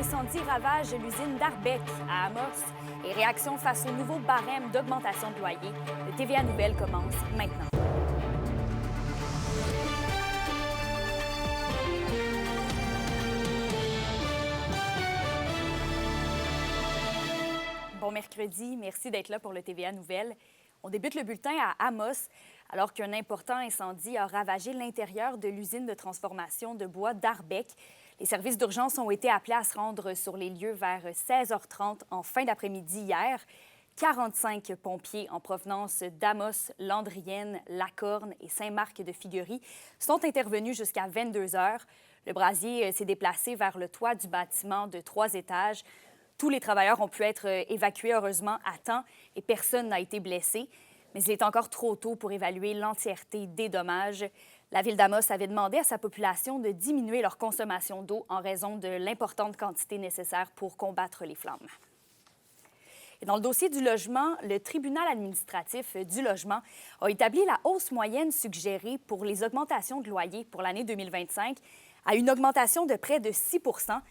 incendie ravage l'usine d'Arbec à Amos et réaction face au nouveau barème d'augmentation de loyer. Le TVA Nouvelles commence maintenant. Bon mercredi, merci d'être là pour le TVA Nouvelles. On débute le bulletin à Amos, alors qu'un important incendie a ravagé l'intérieur de l'usine de transformation de bois d'Arbec. Les services d'urgence ont été appelés à se rendre sur les lieux vers 16h30 en fin d'après-midi hier. 45 pompiers en provenance d'Amos, Landrienne, Lacorne et Saint-Marc-de-Figuerie sont intervenus jusqu'à 22h. Le brasier s'est déplacé vers le toit du bâtiment de 3 étages. Tous les travailleurs ont pu être évacués, heureusement, à temps et personne n'a été blessé. Mais il est encore trop tôt pour évaluer l'entièreté des dommages. La ville d'Amos avait demandé à sa population de diminuer leur consommation d'eau en raison de l'importante quantité nécessaire pour combattre les flammes. Et dans le dossier du logement, le tribunal administratif du logement a établi la hausse moyenne suggérée pour les augmentations de loyer pour l'année 2025 à une augmentation de près de 6 %.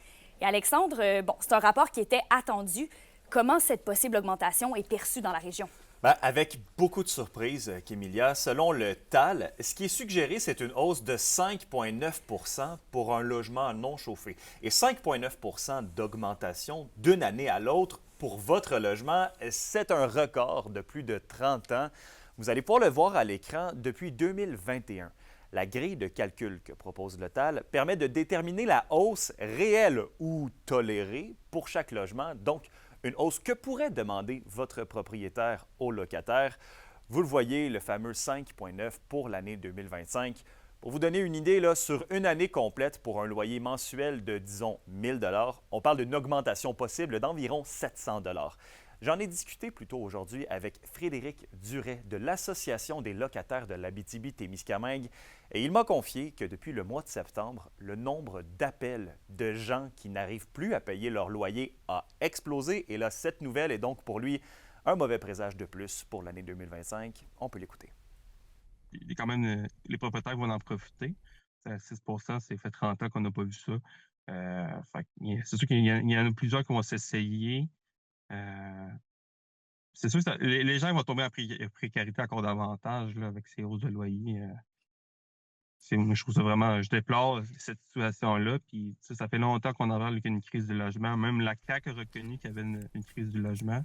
Et Alexandre, c'est un rapport qui était attendu. Comment cette possible augmentation est perçue dans la région? Avec beaucoup de surprises, Kémilia. Selon le TAL, ce qui est suggéré, c'est une hausse de 5,9 % pour un logement non chauffé. Et 5,9 % d'augmentation d'une année à l'autre pour votre logement, c'est un record de plus de 30 ans. Vous allez pouvoir le voir à l'écran depuis 2021. La grille de calcul que propose le TAL permet de déterminer la hausse réelle ou tolérée pour chaque logement, donc une hausse que pourrait demander votre propriétaire au locataire. Vous le voyez, le fameux 5,9 pour l'année 2025. Pour vous donner une idée, là, sur une année complète pour un loyer mensuel de, disons, 1 000 $, on parle d'une augmentation possible d'environ 700 $. J'en ai discuté plus tôt aujourd'hui avec Frédéric Duret de l'Association des locataires de l'Abitibi-Témiscamingue et il m'a confié que depuis le mois de septembre, le nombre d'appels de gens qui n'arrivent plus à payer leur loyer a explosé et là, cette nouvelle est donc pour lui un mauvais présage de plus pour l'année 2025. On peut l'écouter. Il y a quand même, les propriétaires vont en profiter. C'est à 6 %, c'est fait 30 ans qu'on n'a pas vu ça. C'est sûr qu'il y en a plusieurs qui vont s'essayer. C'est sûr que les gens vont tomber en précarité encore davantage là, avec ces hausses de loyer. Moi, je trouve ça vraiment... Je déplore cette situation-là. Puis, ça fait longtemps qu'on en parle qu'il y a une crise du logement. Même la CAQ a reconnu qu'il y avait une crise du logement.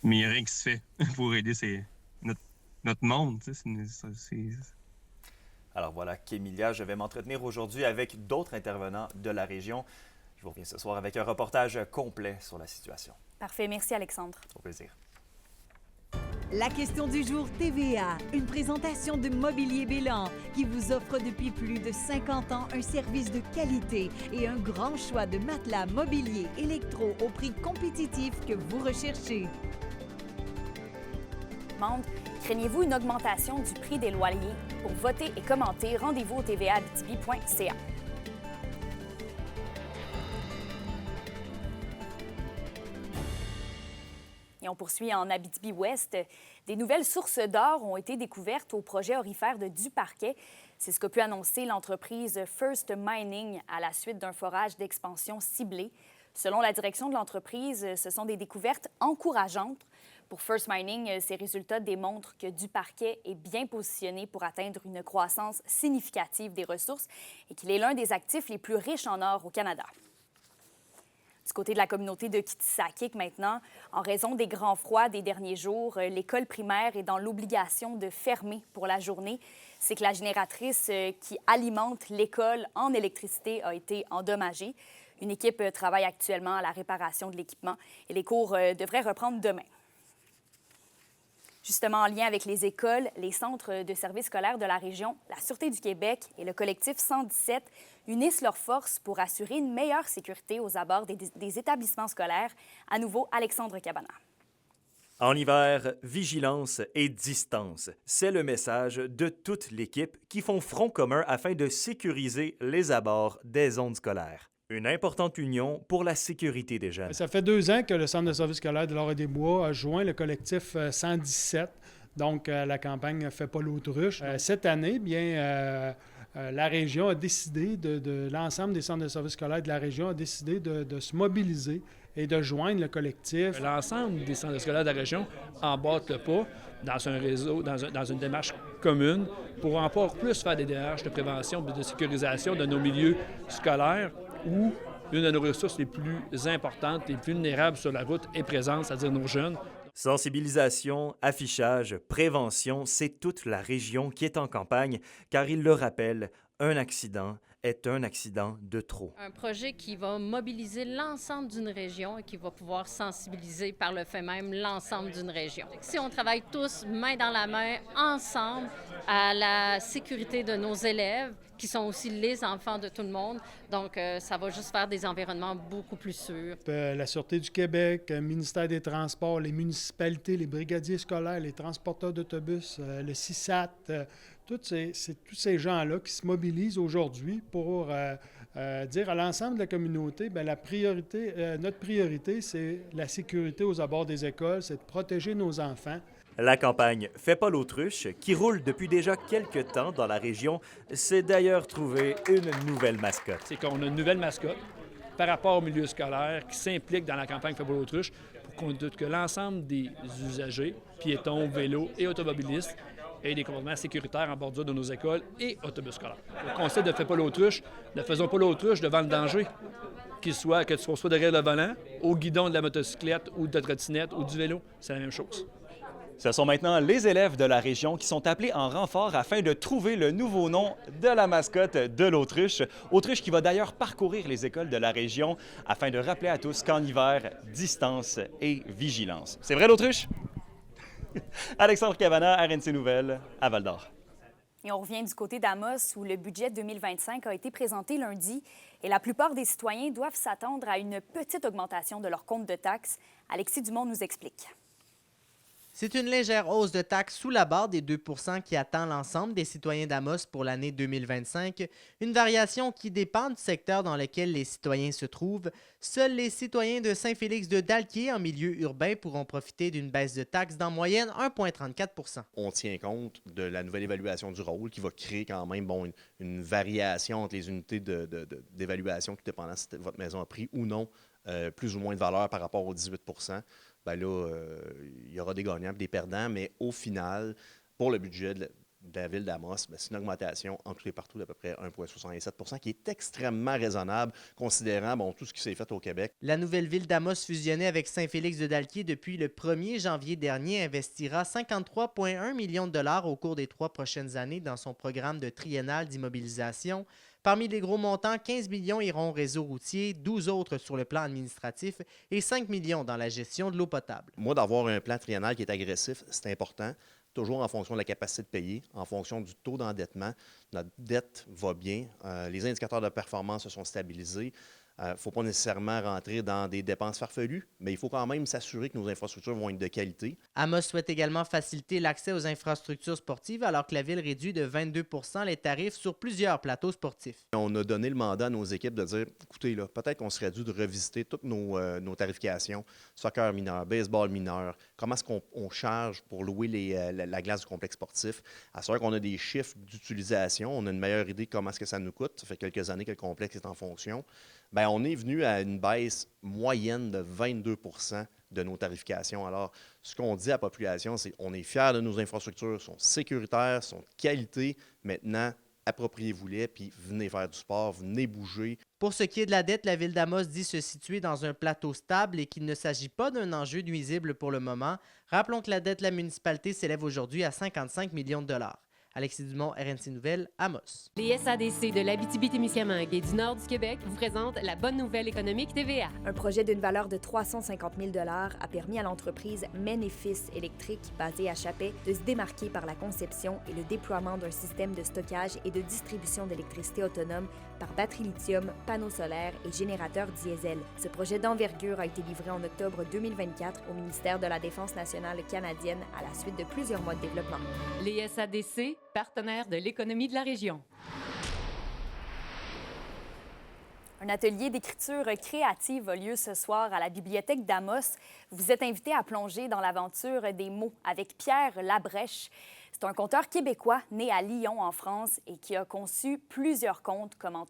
Mais il n'y a rien qui se fait pour aider notre monde. Alors voilà, Kémilia, je vais m'entretenir aujourd'hui avec d'autres intervenants de la région. Je vous reviens ce soir avec un reportage complet sur la situation. Parfait. Merci, Alexandre. Au plaisir. La question du jour TVA, une présentation de Mobilier Bélan qui vous offre depuis plus de 50 ans un service de qualité et un grand choix de matelas mobilier électro au prix compétitif que vous recherchez. Craignez-vous une augmentation du prix des loyers? Pour voter et commenter, rendez-vous au tvaabitibi.ca. Et on poursuit en Abitibi-Ouest. Des nouvelles sources d'or ont été découvertes au projet aurifère de Duparquet. C'est ce qu'a pu annoncer l'entreprise First Mining à la suite d'un forage d'expansion ciblé. Selon la direction de l'entreprise, ce sont des découvertes encourageantes. Pour First Mining, ces résultats démontrent que Duparquet est bien positionné pour atteindre une croissance significative des ressources et qu'il est l'un des actifs les plus riches en or au Canada. Du côté de la communauté de Kitsakik maintenant, en raison des grands froids des derniers jours, l'école primaire est dans l'obligation de fermer pour la journée. C'est que la génératrice qui alimente l'école en électricité a été endommagée. Une équipe travaille actuellement à la réparation de l'équipement et les cours devraient reprendre demain. Justement, en lien avec les écoles, les centres de services scolaires de la région, la Sûreté du Québec et le collectif 117 unissent leurs forces pour assurer une meilleure sécurité aux abords des établissements scolaires. À nouveau, Alexandre Cabana. En hiver, vigilance et distance. C'est le message de toute l'équipe qui font front commun afin de sécuriser les abords des zones scolaires. Une importante union pour la sécurité des jeunes. Ça fait 2 ans que le Centre de services scolaires de l'Orée-des-Bois a joint le collectif 117, donc la campagne « Fais pas l'autruche ». Cette année, la région a décidé, l'ensemble des centres de services scolaires de la région a décidé de se mobiliser et de joindre le collectif. L'ensemble des centres scolaires de la région emboîtent le pas dans un réseau, dans une démarche commune pour encore plus faire des démarches de prévention et de sécurisation de nos milieux scolaires où une de nos ressources les plus importantes, les plus vulnérables sur la route est présente, c'est-à-dire nos jeunes. Sensibilisation, affichage, prévention, c'est toute la région qui est en campagne, car il le rappelle, un accident est un accident de trop. Un projet qui va mobiliser l'ensemble d'une région et qui va pouvoir sensibiliser par le fait même l'ensemble d'une région. Si on travaille tous main dans la main, ensemble, à la sécurité de nos élèves, qui sont aussi les enfants de tout le monde, donc ça va juste faire des environnements beaucoup plus sûrs. La Sûreté du Québec, le ministère des Transports, les municipalités, les brigadiers scolaires, les transporteurs d'autobus, le CISAT, tous ces gens-là qui se mobilisent aujourd'hui pour dire à l'ensemble de la communauté, bien, notre priorité, c'est la sécurité aux abords des écoles, c'est de protéger nos enfants. La campagne Fais pas l'autruche, qui roule depuis déjà quelques temps dans la région, s'est d'ailleurs trouvé une nouvelle mascotte. C'est qu'on a une nouvelle mascotte par rapport au milieu scolaire qui s'implique dans la campagne Fais pas l'autruche pour que l'ensemble des usagers, piétons, vélos et automobilistes aient des comportements sécuritaires en bordure de nos écoles et autobus scolaires. Le concept de Fais pas l'autruche, ne faisons pas l'autruche devant le danger, que tu sois derrière le volant, au guidon de la motocyclette ou de la trottinette ou du vélo, c'est la même chose. Ce sont maintenant les élèves de la région qui sont appelés en renfort afin de trouver le nouveau nom de la mascotte de l'autruche. Autruche qui va d'ailleurs parcourir les écoles de la région afin de rappeler à tous qu'en hiver, distance et vigilance. C'est vrai l'autruche? Alexandre Cavana, RNC Nouvelles, à Val-d'Or. Et on revient du côté d'Amos où le budget 2025 a été présenté lundi et la plupart des citoyens doivent s'attendre à une petite augmentation de leur compte de taxes. Alexis Dumont nous explique. C'est une légère hausse de taxes sous la barre des 2 % qui attend l'ensemble des citoyens d'Amos pour l'année 2025, une variation qui dépend du secteur dans lequel les citoyens se trouvent. Seuls les citoyens de Saint-Félix-de-Dalquier en milieu urbain pourront profiter d'une baisse de taxes d'en moyenne 1,34 %. On tient compte de la nouvelle évaluation du rôle qui va créer quand même une variation entre les unités d'évaluation, tout dépendant si votre maison a pris ou non plus ou moins de valeur par rapport aux 18 %. Bien là, il y aura des gagnants et des perdants, mais au final, pour le budget de la ville d'Amos, c'est une augmentation en tout et partout d'à peu près 1,67 % qui est extrêmement raisonnable, considérant tout ce qui s'est fait au Québec. La nouvelle ville d'Amos fusionnée avec Saint-Félix-de-Dalquier depuis le 1er janvier dernier investira 53,1 millions de dollars au cours des 3 prochaines années dans son programme de triennal d'immobilisation. Parmi les gros montants, 15 millions iront au réseau routier, 12 autres sur le plan administratif et 5 millions dans la gestion de l'eau potable. Moi, d'avoir un plan triennal qui est agressif, c'est important, toujours en fonction de la capacité de payer, en fonction du taux d'endettement. Notre dette va bien, les indicateurs de performance se sont stabilisés. Il ne faut pas nécessairement rentrer dans des dépenses farfelues, mais il faut quand même s'assurer que nos infrastructures vont être de qualité. Amos souhaite également faciliter l'accès aux infrastructures sportives alors que la ville réduit de 22 % les tarifs sur plusieurs plateaux sportifs. On a donné le mandat à nos équipes de dire, écoutez, là, peut-être qu'on serait dû de revisiter toutes nos tarifications, soccer mineur, baseball mineur, comment est-ce qu'on charge pour louer la glace du complexe sportif. À savoir qu'on a des chiffres d'utilisation, on a une meilleure idée de comment est-ce que ça nous coûte. Ça fait quelques années que le complexe est en fonction. Bien, on est venu à une baisse moyenne de 22 % de nos tarifications. Alors, ce qu'on dit à la population, c'est qu'on est fiers de nos infrastructures, sont sécuritaires, sont de qualité. Maintenant, appropriez-vous-les, puis venez faire du sport, venez bouger. Pour ce qui est de la dette, la ville d'Amos dit se situer dans un plateau stable et qu'il ne s'agit pas d'un enjeu nuisible pour le moment. Rappelons que la dette de la municipalité s'élève aujourd'hui à 55 millions de dollars. Alexis Dumont, RNC Nouvelles, Amos. Les SADC de l'Abitibi-Témiscamingue et du nord du Québec vous présentent la bonne nouvelle économique TVA. Un projet d'une valeur de 350 000 $ a permis à l'entreprise Ménéfis Électrique, basée à Chapais, de se démarquer par la conception et le déploiement d'un système de stockage et de distribution d'électricité autonome par batterie lithium, panneaux solaires et générateurs diesel. Ce projet d'envergure a été livré en octobre 2024 au ministère de la Défense nationale canadienne à la suite de plusieurs mois de développement. Les SADC, partenaires de l'économie de la région. Un atelier d'écriture créative a lieu ce soir à la bibliothèque d'Amos. Vous êtes invité à plonger dans l'aventure des mots avec Pierre Labrèche. C'est un conteur québécois né à Lyon, en France, et qui a conçu plusieurs contes comme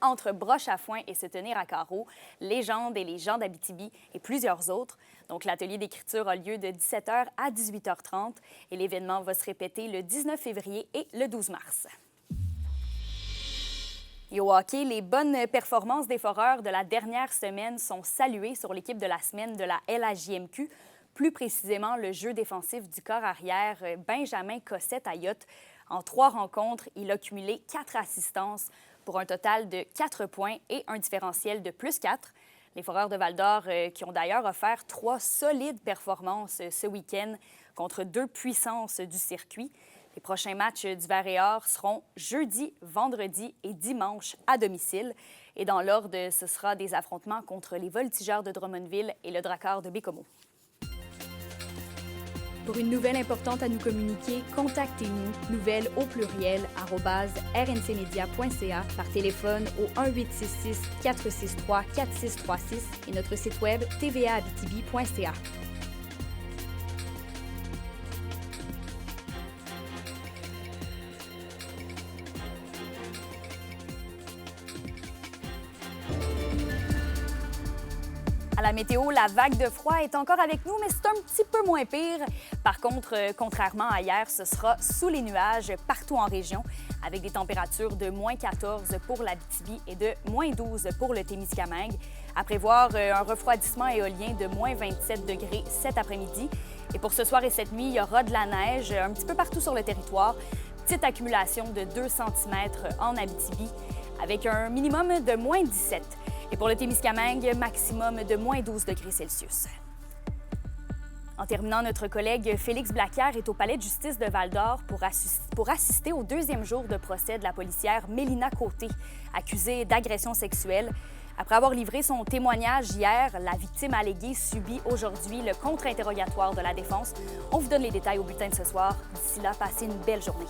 Entre broche à foin et Se tenir à carreau, Légendes et les gens d'Abitibi et plusieurs autres. Donc, l'atelier d'écriture a lieu de 17h à 18h30 et l'événement va se répéter le 19 février et le 12 mars. Et au hockey, les bonnes performances des Foreurs de la dernière semaine sont saluées sur l'équipe de la semaine de la LHJMQ. Plus précisément, le jeu défensif du corps arrière Benjamin Cossette-Ayotte. En 3 rencontres, il a cumulé 4 assistances pour un total de 4 points et un différentiel de +4. Les Foreurs de Val-d'Or qui ont d'ailleurs offert 3 solides performances ce week-end contre 2 puissances du circuit. Les prochains matchs du Vert et Or seront jeudi, vendredi et dimanche à domicile. Et dans l'ordre, ce sera des affrontements contre les Voltigeurs de Drummondville et le Drakkar de Bécomo. Pour une nouvelle importante à nous communiquer, contactez-nous, nouvelles au pluriel, @rncmedia.ca, par téléphone au 1-866-463-4636 et notre site web tvaabitibi.ca. À la météo, la vague de froid est encore avec nous, mais c'est un petit peu moins pire. Par contre, contrairement à hier, ce sera sous les nuages partout en région, avec des températures de -14 pour l'Abitibi et de -12 pour le Témiscamingue. À prévoir un refroidissement éolien de -27 degrés cet après-midi. Et pour ce soir et cette nuit, il y aura de la neige un petit peu partout sur le territoire. Petite accumulation de 2 cm en Abitibi, avec un minimum de -17. Et pour le Témiscamingue, maximum de -12 degrés Celsius. En terminant, notre collègue Félix Blaquière est au palais de justice de Val-d'Or pour assister au 2e jour de procès de la policière Mélina Côté, accusée d'agression sexuelle. Après avoir livré son témoignage hier, la victime alléguée subit aujourd'hui le contre-interrogatoire de la défense. On vous donne les détails au bulletin de ce soir. D'ici là, passez une belle journée.